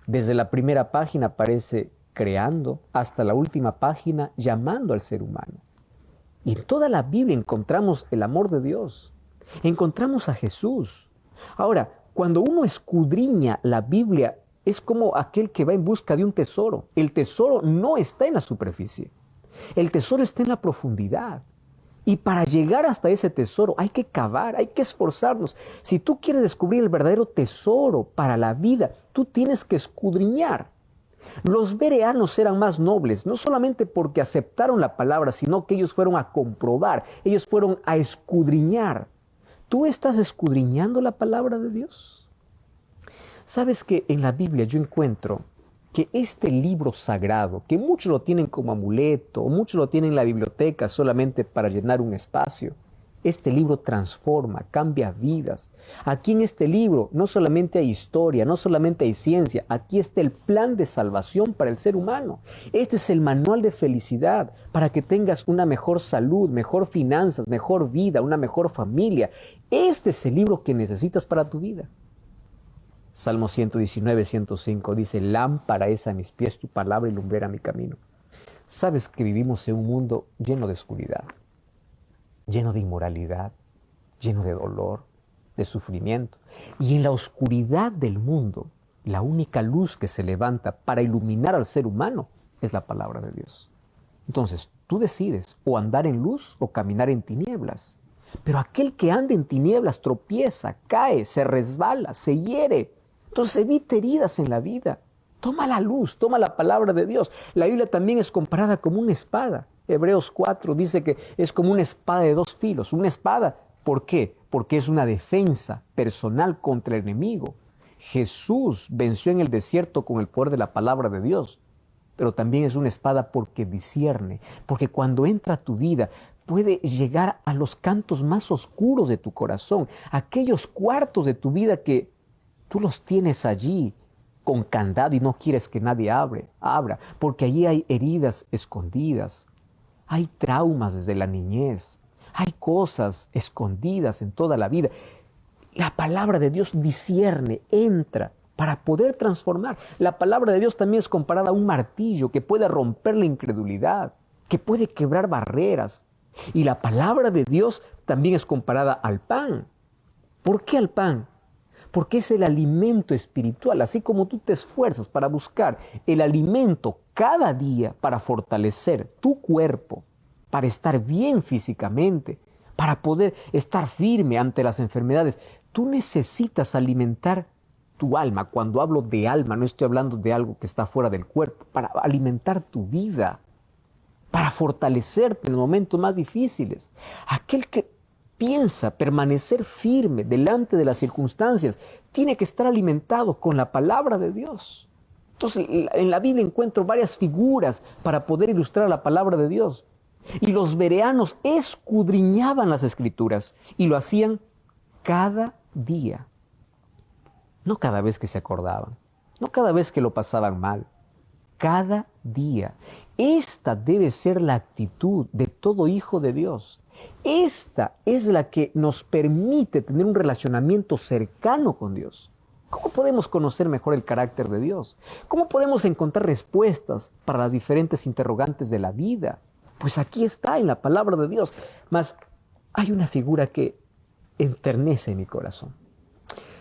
[SPEAKER 1] Desde la primera página aparece creando, hasta la última página llamando al ser humano. Y en toda la Biblia encontramos el amor de Dios, encontramos a Jesús. Ahora, cuando uno escudriña la Biblia, es como aquel que va en busca de un tesoro. El tesoro no está en la superficie, el tesoro está en la profundidad. Y para llegar hasta ese tesoro hay que cavar, hay que esforzarnos. Si tú quieres descubrir el verdadero tesoro para la vida, tú tienes que escudriñar. Los bereanos eran más nobles, no solamente porque aceptaron la palabra, sino que ellos fueron a comprobar, ellos fueron a escudriñar. ¿Tú estás escudriñando la palabra de Dios? ¿Sabes que en la Biblia yo encuentro que este libro sagrado, que muchos lo tienen como amuleto, muchos lo tienen en la biblioteca solamente para llenar un espacio, este libro transforma, cambia vidas. Aquí en este libro no solamente hay historia, no solamente hay ciencia, aquí está el plan de salvación para el ser humano. Este es el manual de felicidad para que tengas una mejor salud, mejor finanzas, mejor vida, una mejor familia. Este es el libro que necesitas para tu vida. Salmo 119, 105 dice, lámpara es a mis pies tu palabra y lumbrera mi camino. Sabes que vivimos en un mundo lleno de oscuridad, lleno de inmoralidad, lleno de dolor, de sufrimiento. Y en la oscuridad del mundo, la única luz que se levanta para iluminar al ser humano es la palabra de Dios. Entonces, tú decides o andar en luz o caminar en tinieblas. Pero aquel que anda en tinieblas tropieza, cae, se resbala, se hiere. Entonces evita heridas en la vida. Toma la luz, toma la palabra de Dios. La Biblia también es comparada como una espada. Hebreos 4 dice que es como una espada de dos filos. Una espada, ¿por qué? Porque es una defensa personal contra el enemigo. Jesús venció en el desierto con el poder de la palabra de Dios. Pero también es una espada porque discierne. Porque cuando entra a tu vida, puede llegar a los cantos más oscuros de tu corazón. Aquellos cuartos de tu vida que tú los tienes allí con candado y no quieres que nadie abra, porque allí hay heridas escondidas, hay traumas desde la niñez, hay cosas escondidas en toda la vida. La palabra de Dios discierne, entra para poder transformar. La palabra de Dios también es comparada a un martillo que puede romper la incredulidad, que puede quebrar barreras. Y la palabra de Dios también es comparada al pan. ¿Por qué al pan? Porque es el alimento espiritual, así como tú te esfuerzas para buscar el alimento cada día para fortalecer tu cuerpo, para estar bien físicamente, para poder estar firme ante las enfermedades. Tú necesitas alimentar tu alma. Cuando hablo de alma, no estoy hablando de algo que está fuera del cuerpo, para alimentar tu vida, para fortalecerte en los momentos más difíciles. Aquel que piensa permanecer firme delante de las circunstancias tiene que estar alimentado con la palabra de Dios. Entonces, en la Biblia encuentro varias figuras para poder ilustrar la palabra de Dios. Y los bereanos escudriñaban las Escrituras y lo hacían cada día. No cada vez que se acordaban, no cada vez que lo pasaban mal, cada día. Esta debe ser la actitud de todo hijo de Dios. Esta es la que nos permite tener un relacionamiento cercano con Dios. ¿Cómo podemos conocer mejor el carácter de Dios? ¿Cómo podemos encontrar respuestas para las diferentes interrogantes de la vida? Pues aquí está en la palabra de Dios. Mas hay una figura que enternece mi corazón.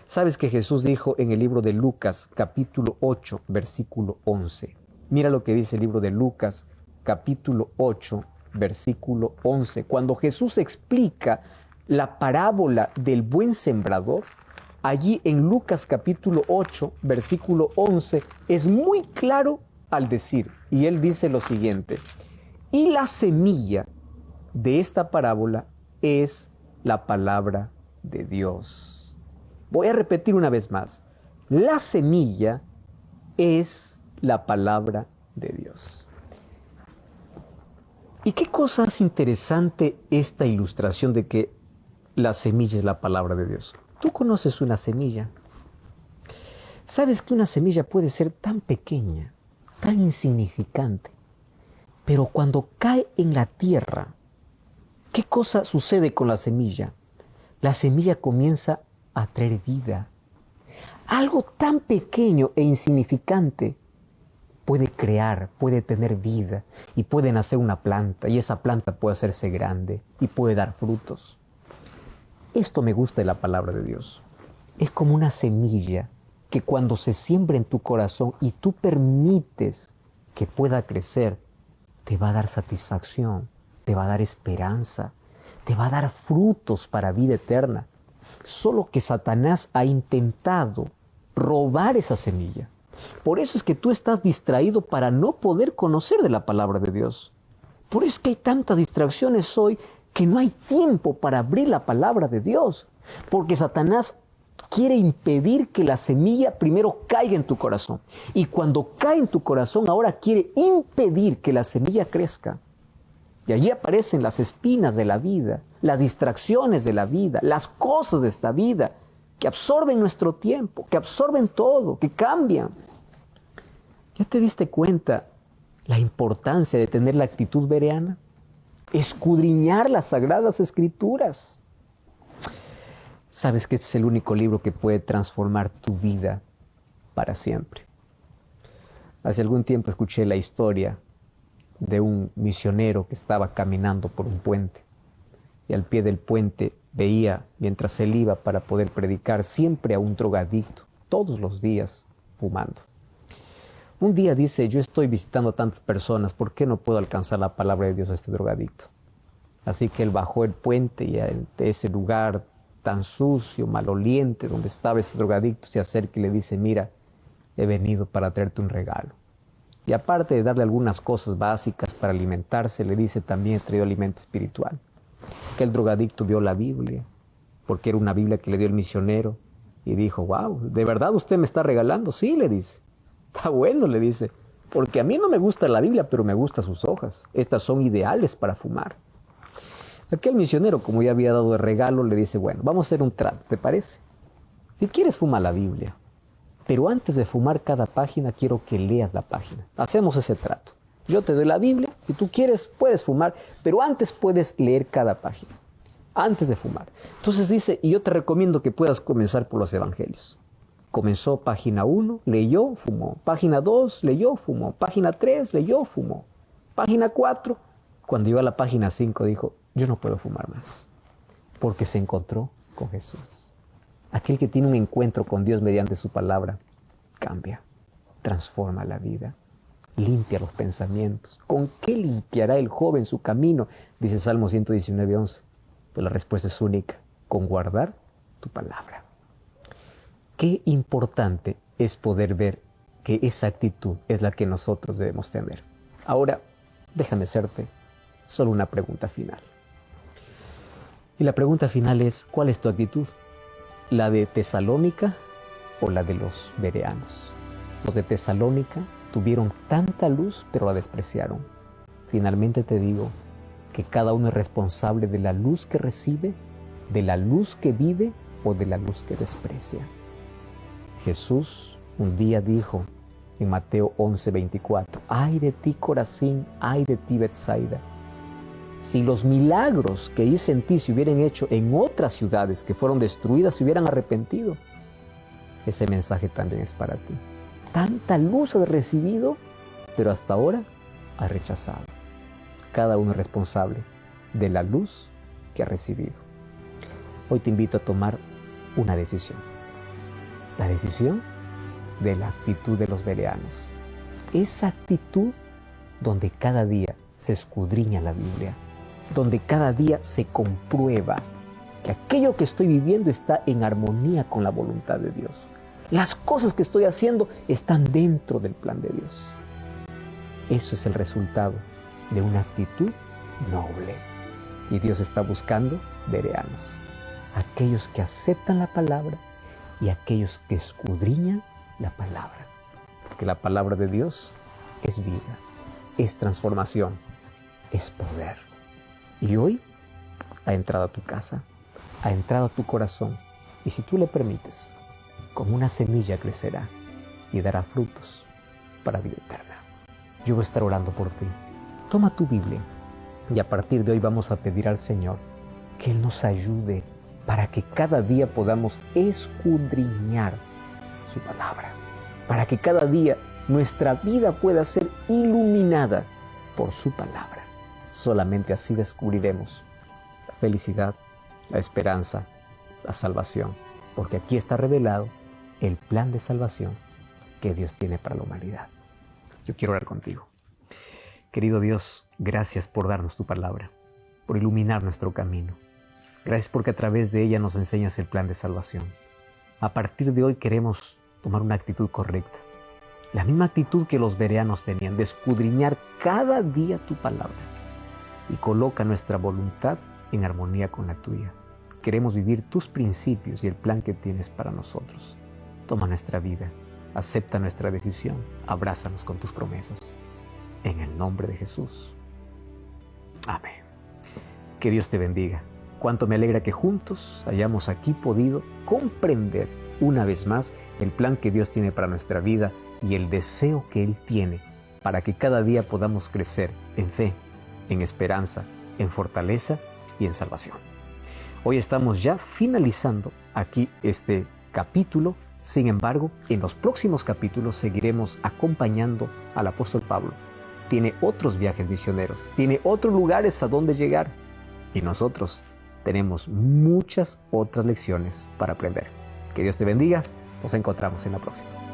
[SPEAKER 1] ¿Sabes que Jesús dijo en el libro de Lucas, capítulo 8, versículo 11? Mira lo que dice el libro de Lucas, capítulo 8, versículo 11. Cuando Jesús explica la parábola del buen sembrador, allí en Lucas capítulo 8, versículo 11, es muy claro al decir, y él dice lo siguiente: y la semilla de esta parábola es la palabra de Dios. Voy a repetir una vez más. La semilla es la palabra de Dios. ¿Y qué cosa es interesante esta ilustración de que la semilla es la palabra de Dios? Tú conoces una semilla. Sabes que una semilla puede ser tan pequeña, tan insignificante, pero cuando cae en la tierra, ¿qué cosa sucede con la semilla? La semilla comienza a traer vida. Algo tan pequeño e insignificante puede crear, puede tener vida y puede nacer una planta y esa planta puede hacerse grande y puede dar frutos. Esto me gusta de la palabra de Dios. Es como una semilla que cuando se siembra en tu corazón y tú permites que pueda crecer, te va a dar satisfacción, te va a dar esperanza, te va a dar frutos para vida eterna. Solo que Satanás ha intentado robar esa semilla. Por eso es que tú estás distraído para no poder conocer de la palabra de Dios. Por eso es que hay tantas distracciones hoy que no hay tiempo para abrir la palabra de Dios. Porque Satanás quiere impedir que la semilla primero caiga en tu corazón. Y cuando cae en tu corazón, ahora quiere impedir que la semilla crezca. Y allí aparecen las espinas de la vida, las distracciones de la vida, las cosas de esta vida que absorben nuestro tiempo, que absorben todo, que cambian. ¿Ya te diste cuenta la importancia de tener la actitud bereana? Escudriñar las Sagradas Escrituras. Sabes que este es el único libro que puede transformar tu vida para siempre. Hace algún tiempo escuché la historia de un misionero que estaba caminando por un puente y al pie del puente veía, mientras él iba para poder predicar, siempre a un drogadicto, todos los días fumando. Un día dice, yo estoy visitando a tantas personas, ¿por qué no puedo alcanzar la palabra de Dios a este drogadicto? Así que él bajó el puente y de ese lugar tan sucio, maloliente, donde estaba ese drogadicto, se acerca y le dice, mira, he venido para traerte un regalo. Y aparte de darle algunas cosas básicas para alimentarse, le dice, también he traído alimento espiritual. Que el drogadicto vio la Biblia, porque era una Biblia que le dio el misionero, y dijo, wow, ¿de verdad usted me está regalando? Sí, le dice. Está bueno, le dice, porque a mí no me gusta la Biblia, pero me gustan sus hojas. Estas son ideales para fumar. Aquel misionero, como ya había dado el regalo, le dice, bueno, vamos a hacer un trato, ¿te parece? Si quieres, fuma la Biblia, pero antes de fumar cada página, quiero que leas la página. Hacemos ese trato. Yo te doy la Biblia, si tú quieres, puedes fumar, pero antes puedes leer cada página, antes de fumar. Entonces dice, y yo te recomiendo que puedas comenzar por los evangelios. Comenzó página 1, leyó, fumó. Página 2, leyó, fumó. Página 3, leyó, fumó. Página 4, cuando llegó a la página 5, dijo, yo no puedo fumar más, porque se encontró con Jesús. Aquel que tiene un encuentro con Dios mediante su palabra, cambia, transforma la vida, limpia los pensamientos. ¿Con qué limpiará el joven su camino? Dice Salmo 119:11. Pues la respuesta es única, con guardar tu palabra. Qué importante es poder ver que esa actitud es la que nosotros debemos tener. Ahora, déjame hacerte solo una pregunta final. Y la pregunta final es, ¿cuál es tu actitud? ¿La de Tesalónica o la de los bereanos? Los de Tesalónica tuvieron tanta luz, pero la despreciaron. Finalmente te digo que cada uno es responsable de la luz que recibe, de la luz que vive o de la luz que desprecia. Jesús un día dijo en Mateo 11:24, ¡ay de ti, Corazín! ¡Ay de ti, Betsaida! Si los milagros que hice en ti se hubieran hecho en otras ciudades que fueron destruidas, se hubieran arrepentido. Ese mensaje también es para ti. Tanta luz has recibido, pero hasta ahora has rechazado. Cada uno es responsable de la luz que ha recibido. Hoy te invito a tomar una decisión. La decisión de la actitud de los bereanos. Esa actitud donde cada día se escudriña la Biblia, donde cada día se comprueba que aquello que estoy viviendo está en armonía con la voluntad de Dios. Las cosas que estoy haciendo están dentro del plan de Dios. Eso es el resultado de una actitud noble. Y Dios está buscando bereanos, aquellos que aceptan la palabra y aquellos que escudriñan la palabra. Porque la palabra de Dios es vida, es transformación, es poder. Y hoy ha entrado a tu casa, ha entrado a tu corazón. Y si tú le permites, como una semilla crecerá y dará frutos para vida eterna. Yo voy a estar orando por ti. Toma tu Biblia y a partir de hoy vamos a pedir al Señor que Él nos ayude para que cada día podamos escudriñar su palabra, para que cada día nuestra vida pueda ser iluminada por su palabra. Solamente así descubriremos la felicidad, la esperanza, la salvación, porque aquí está revelado el plan de salvación que Dios tiene para la humanidad. Yo quiero orar contigo. Querido Dios, gracias por darnos tu palabra, por iluminar nuestro camino. Gracias porque a través de ella nos enseñas el plan de salvación. A partir de hoy queremos tomar una actitud correcta, la misma actitud que los bereanos tenían, de escudriñar cada día tu palabra, y coloca nuestra voluntad en armonía con la tuya. Queremos vivir tus principios y el plan que tienes para nosotros. Toma nuestra vida, acepta nuestra decisión, abrázanos con tus promesas. En el nombre de Jesús. Amén. Que Dios te bendiga. Cuánto me alegra que juntos hayamos aquí podido comprender una vez más el plan que Dios tiene para nuestra vida y el deseo que Él tiene para que cada día podamos crecer en fe, en esperanza, en fortaleza y en salvación. Hoy estamos ya finalizando aquí este capítulo. Sin embargo, en los próximos capítulos seguiremos acompañando al apóstol Pablo. Tiene otros viajes misioneros, tiene otros lugares a donde llegar. Y nosotros tenemos muchas otras lecciones para aprender. Que Dios te bendiga. Nos encontramos en la próxima.